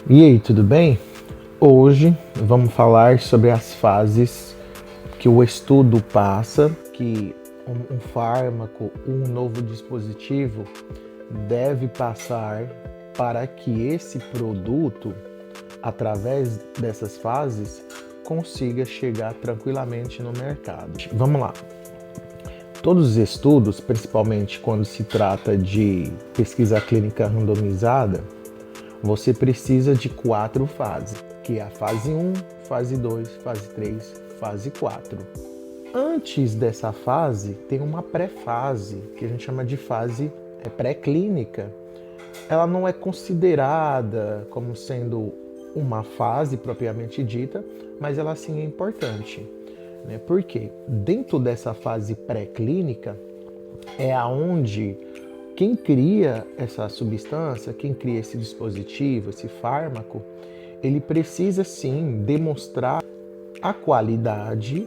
E aí, tudo bem? Hoje vamos falar sobre as fases que o estudo passa, que um fármaco, um novo dispositivo deve passar para que esse produto, através dessas fases, consiga chegar tranquilamente no mercado. Vamos lá. Todos os estudos, principalmente quando se trata de pesquisa clínica randomizada, você precisa de 4 fases, que é a fase 1, fase 2, fase 3, fase 4. Antes dessa fase, tem uma pré-fase, que a gente chama de fase pré-clínica. Ela não é considerada como sendo uma fase propriamente dita, mas ela sim é importante. Porque dentro dessa fase pré-clínica é aonde quem cria essa substância, quem cria esse dispositivo, esse fármaco, ele precisa sim demonstrar a qualidade,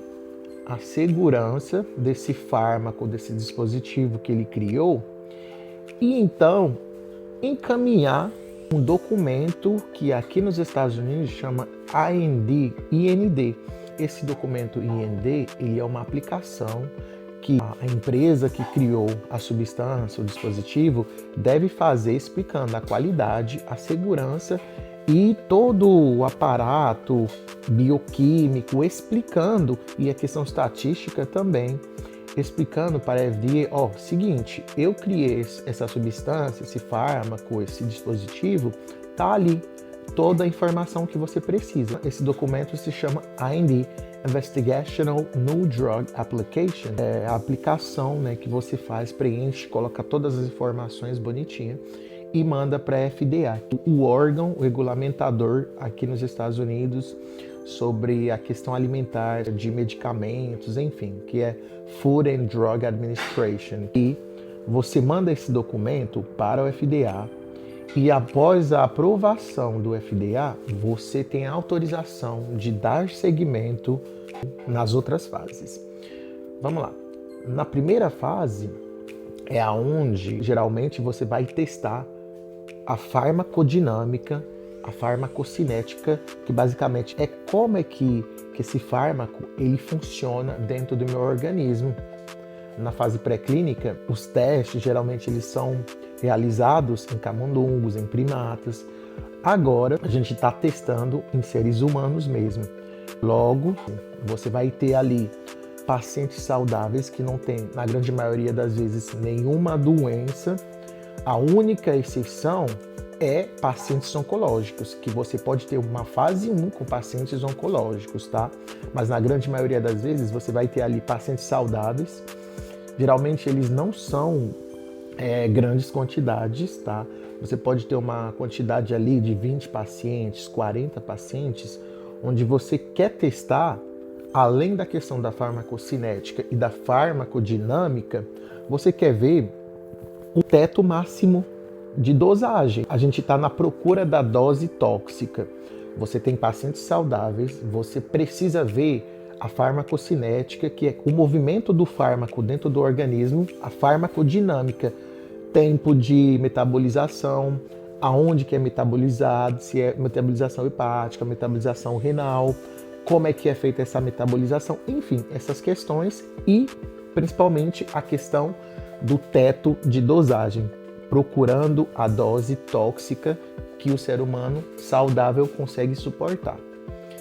a segurança desse fármaco, desse dispositivo que ele criou, e então encaminhar um documento que aqui nos Estados Unidos chama IND. Esse documento IND, ele é uma aplicação que a empresa que criou a substância, o dispositivo, deve fazer explicando a qualidade, a segurança e todo o aparato bioquímico, explicando, e a questão estatística também, explicando para a FDA, seguinte, eu criei essa substância, esse fármaco, esse dispositivo, tá ali toda a informação que você precisa. Esse documento se chama IND, Investigational New Drug Application. É a aplicação, que você faz, preenche, coloca todas as informações bonitinha e manda para a FDA, o órgão regulamentador aqui nos Estados Unidos sobre a questão alimentar, de medicamentos, enfim, que é Food and Drug Administration. E você manda esse documento para o FDA e após a aprovação do FDA, você tem a autorização de dar seguimento nas outras fases. Vamos lá. Na primeira fase é aonde geralmente você vai testar a farmacodinâmica, a farmacocinética, que basicamente é como é que esse fármaco ele funciona dentro do meu organismo. Na fase pré-clínica, os testes geralmente eles são realizados em camundongos, em primatas. Agora a gente está testando em seres humanos mesmo. Logo, você vai ter ali pacientes saudáveis que não têm, na grande maioria das vezes, nenhuma doença. A única exceção é pacientes oncológicos, que você pode ter uma fase 1 com pacientes oncológicos, tá? Mas na grande maioria das vezes você vai ter ali pacientes saudáveis. Geralmente eles não são grandes quantidades, tá? Você pode ter uma quantidade ali de 20 pacientes, 40 pacientes, onde você quer testar, além da questão da farmacocinética e da farmacodinâmica, você quer ver o teto máximo de dosagem. A gente está na procura da dose tóxica. Você tem pacientes saudáveis, você precisa ver a farmacocinética, que é o movimento do fármaco dentro do organismo, a farmacodinâmica, tempo de metabolização, aonde que é metabolizado, se é metabolização hepática, metabolização renal, como é que é feita essa metabolização, enfim, essas questões e principalmente a questão do teto de dosagem, procurando a dose tóxica que o ser humano saudável consegue suportar.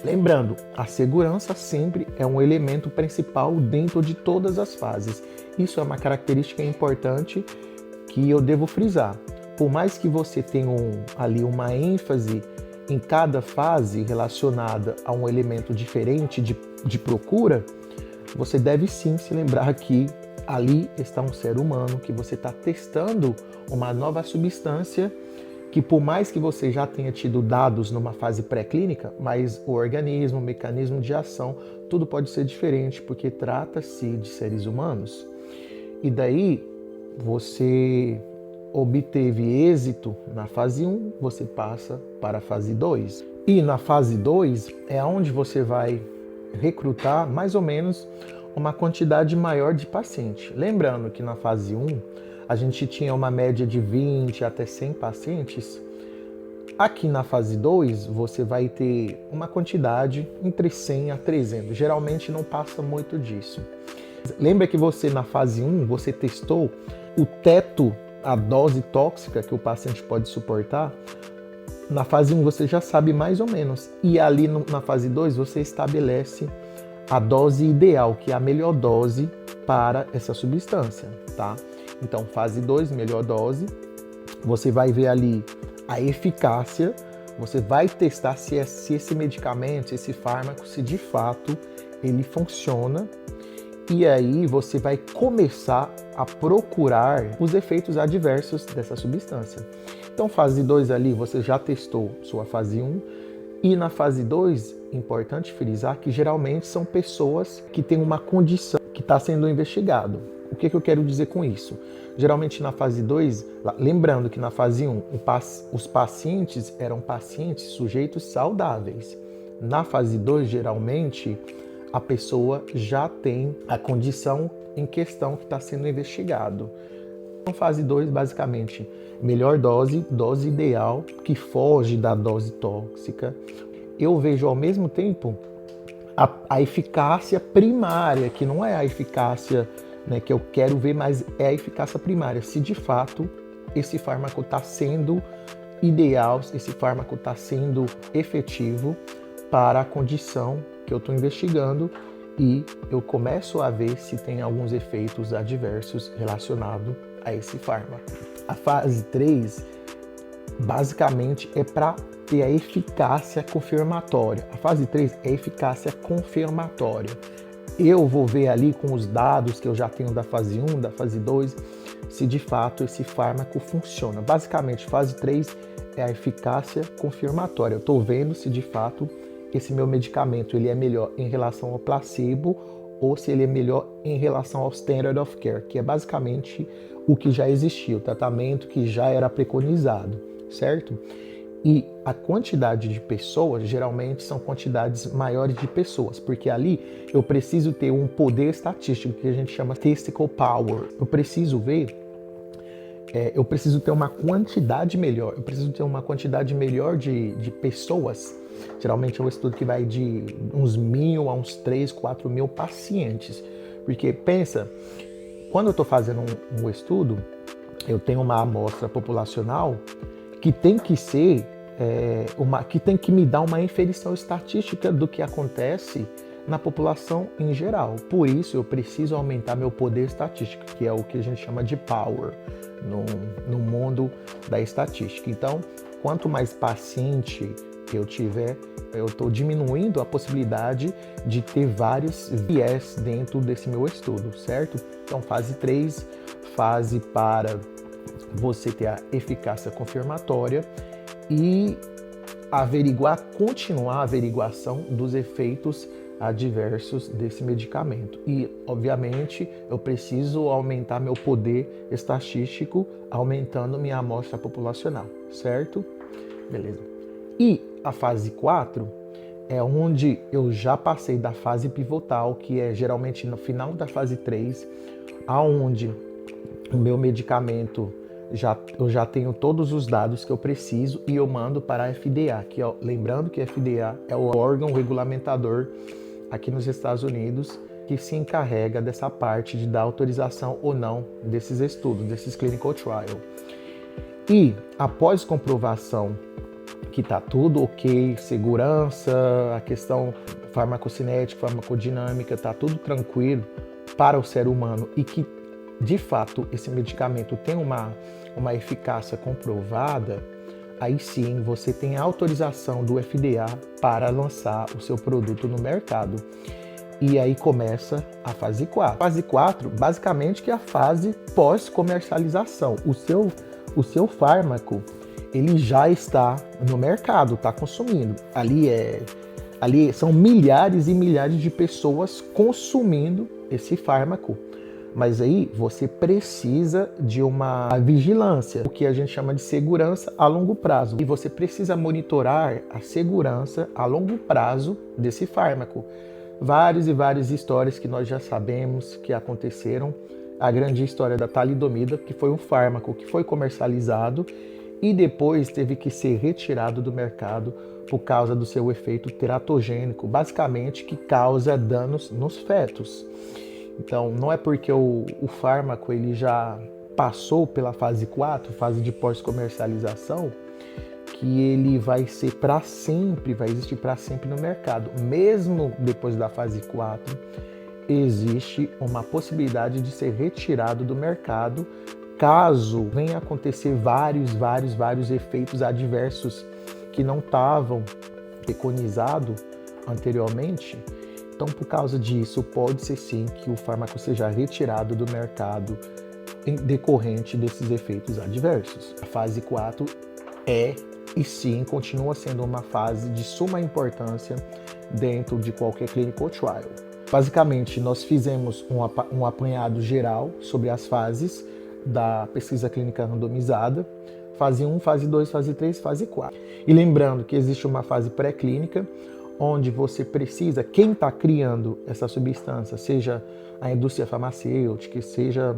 Lembrando, a segurança sempre é um elemento principal dentro de todas as fases. Isso é uma característica importante que eu devo frisar. Por mais que você tenha ali uma ênfase em cada fase relacionada a um elemento diferente de procura, você deve sim se lembrar que ali está um ser humano, que você está testando uma nova substância que por mais que você já tenha tido dados numa fase pré-clínica, mas o organismo, o mecanismo de ação, tudo pode ser diferente, porque trata-se de seres humanos. E daí, você obteve êxito na fase 1, você passa para a fase 2. E na fase 2 é onde você vai recrutar mais ou menos uma quantidade maior de pacientes. Lembrando que na fase 1, a gente tinha uma média de 20 até 100 pacientes. Aqui na fase 2, você vai ter uma quantidade entre 100 a 300. Geralmente não passa muito disso. Lembra que você na fase 1, você testou o teto, a dose tóxica que o paciente pode suportar? Na fase 1 você já sabe mais ou menos. E ali na fase 2 você estabelece a dose ideal, que é a melhor dose para essa substância, tá? Então, fase 2, melhor dose. Você vai ver ali a eficácia, você vai testar se esse medicamento, se esse fármaco, se de fato ele funciona. E aí você vai começar a procurar os efeitos adversos dessa substância. Então, fase 2 ali, você já testou sua fase 1. E na fase 2, importante frisar que geralmente são pessoas que têm uma condição que está sendo investigado. O que eu quero dizer com isso? Geralmente na fase 2, lembrando que na fase 1, os pacientes eram pacientes sujeitos saudáveis. Na fase 2, geralmente, a pessoa já tem a condição em questão que está sendo investigado. Então, fase 2, basicamente, melhor dose, dose ideal, que foge da dose tóxica. Eu vejo ao mesmo tempo a eficácia primária, que não é a eficácia, né, que eu quero ver, mas é a eficácia primária. Se de fato esse fármaco está sendo ideal, esse fármaco está sendo efetivo para a condição que eu estou investigando, e eu começo a ver se tem alguns efeitos adversos relacionados a esse fármaco. A fase 3, basicamente, é para ter a eficácia confirmatória. A fase 3 é eficácia confirmatória. Eu vou ver ali com os dados que eu já tenho da fase 1, da fase 2, se de fato esse fármaco funciona. Basicamente, fase 3 é a eficácia confirmatória. Eu estou vendo se de fato esse meu medicamento ele é melhor em relação ao placebo ou se ele é melhor em relação ao standard of care, que é basicamente o que já existia, o tratamento que já era preconizado, certo? E a quantidade de pessoas, geralmente são quantidades maiores de pessoas, porque ali eu preciso ter um poder estatístico, que a gente chama statistical power. Eu preciso ver, eu preciso ter uma quantidade melhor, de pessoas. Geralmente é um estudo que vai de uns 1.000 a uns 3, 4 mil pacientes. Porque pensa, quando eu estou fazendo um estudo, eu tenho uma amostra populacional que tem que ser que tem que me dar uma inferição estatística do que acontece na população em geral. Por isso eu preciso aumentar meu poder estatístico, que é o que a gente chama de power no mundo da estatística. Então, quanto mais paciente eu tiver, eu estou diminuindo a possibilidade de ter vários viés dentro desse meu estudo, certo? Então, fase 3, fase para você ter a eficácia confirmatória e continuar a averiguação dos efeitos adversos desse medicamento. E, obviamente, eu preciso aumentar meu poder estatístico, aumentando minha amostra populacional, certo? Beleza. E a fase 4 é onde eu já passei da fase pivotal, que é geralmente no final da fase 3, aonde o meu medicamento eu já tenho todos os dados que eu preciso e eu mando para a FDA, que lembrando que a FDA é o órgão regulamentador aqui nos Estados Unidos que se encarrega dessa parte de dar autorização ou não desses estudos, desses clinical trials. E após comprovação que está tudo ok, segurança, a questão farmacocinética, farmacodinâmica, está tudo tranquilo para o ser humano e que, de fato, esse medicamento tem uma eficácia comprovada, aí sim você tem a autorização do FDA para lançar o seu produto no mercado. E aí começa a fase 4. A fase 4, basicamente, que é a fase pós-comercialização. O seu fármaco, ele já está no mercado, está consumindo. Ali são milhares e milhares de pessoas consumindo esse fármaco. Mas aí você precisa de uma vigilância, o que a gente chama de segurança a longo prazo. E você precisa monitorar a segurança a longo prazo desse fármaco. Várias e várias histórias que nós já sabemos que aconteceram. A grande história da talidomida, que foi um fármaco que foi comercializado e depois teve que ser retirado do mercado por causa do seu efeito teratogênico, basicamente que causa danos nos fetos. Então, não é porque o fármaco ele já passou pela fase 4, fase de pós-comercialização, que ele vai ser para sempre, vai existir para sempre no mercado. Mesmo depois da fase 4, existe uma possibilidade de ser retirado do mercado caso venha acontecer vários efeitos adversos que não estavam preconizados anteriormente. Então, por causa disso, pode ser sim que o fármaco seja retirado do mercado em decorrente desses efeitos adversos. A fase 4 é e sim continua sendo uma fase de suma importância dentro de qualquer clinical trial. Basicamente, nós fizemos um apanhado geral sobre as fases da pesquisa clínica randomizada, fase 1, fase 2, fase 3, fase 4. E lembrando que existe uma fase pré-clínica, onde você precisa, quem está criando essa substância, seja a indústria farmacêutica, seja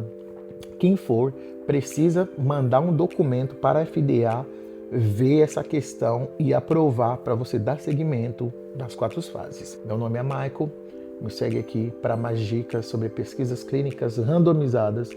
quem for, precisa mandar um documento para a FDA ver essa questão e aprovar para você dar seguimento nas 4 fases. Meu nome é Michael, me segue aqui para mais dicas sobre pesquisas clínicas randomizadas